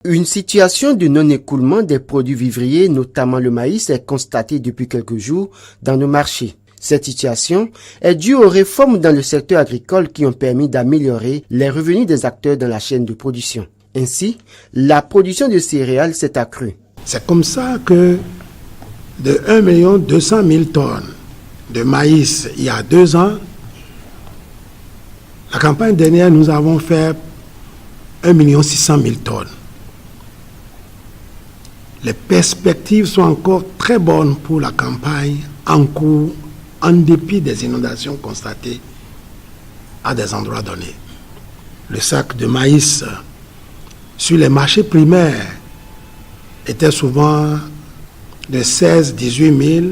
Une situation de non-écoulement des produits vivriers, notamment le maïs, est constatée depuis quelques jours dans nos marchés. Cette situation est due aux réformes dans le secteur agricole qui ont permis d'améliorer les revenus des acteurs dans la chaîne de production. Ainsi, la production de céréales s'est accrue. C'est comme ça que de 1 200 000 tonnes de maïs il y a 2 ans, la campagne dernière, nous avons fait 1 600 000 tonnes. Les perspectives sont encore très bonnes pour la campagne en cours, en dépit des inondations constatées à des endroits donnés. Le sac de maïs sur les marchés primaires était souvent de 16 18 000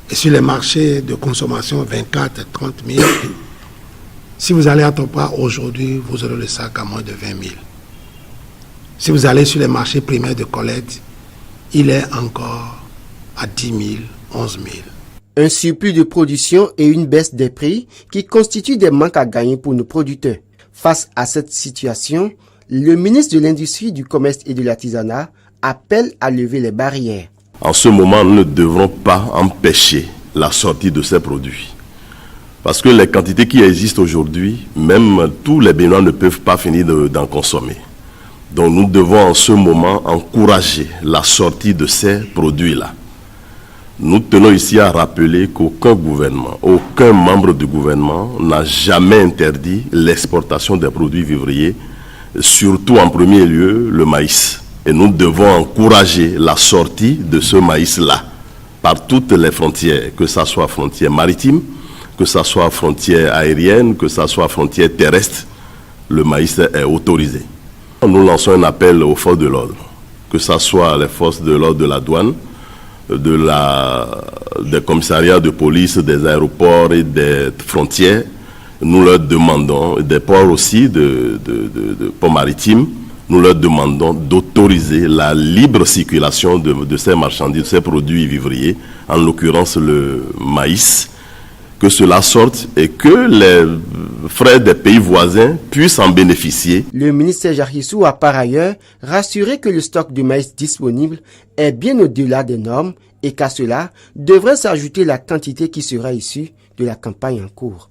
et sur les marchés de consommation 24 30 000. Si vous allez à Topa aujourd'hui, vous aurez le sac à moins de 20 000. Si vous allez sur les marchés primaires de collecte, il est encore à 10 000, 11 000. Un surplus de production et une baisse des prix qui constituent des manques à gagner pour nos producteurs. Face à cette situation, le ministre de l'Industrie, du Commerce et de l'Artisanat appelle à lever les barrières. En ce moment, nous ne devrons pas empêcher la sortie de ces produits. Parce que les quantités qui existent aujourd'hui, même tous les Béninois ne peuvent pas finir d'en consommer. Donc nous devons en ce moment encourager la sortie de ces produits-là. Nous tenons ici à rappeler qu'aucun gouvernement, aucun membre du gouvernement n'a jamais interdit l'exportation des produits vivriers, surtout en premier lieu le maïs. Et nous devons encourager la sortie de ce maïs-là par toutes les frontières, que ce soit frontières maritimes, que ce soit frontières aériennes, que ce soit frontières terrestres, le maïs est autorisé. Nous lançons un appel aux forces de l'ordre, que ce soit les forces de l'ordre de la douane, des commissariats de police, des aéroports et des frontières. Nous leur demandons, des ports aussi, de ports maritimes, nous leur demandons d'autoriser la libre circulation de ces marchandises, de ces produits vivriers, en l'occurrence le maïs, que cela sorte et que les frères des pays voisins puissent en bénéficier. Le ministre Jarissou a par ailleurs rassuré que le stock de maïs disponible est bien au-delà des normes et qu'à cela devrait s'ajouter la quantité qui sera issue de la campagne en cours.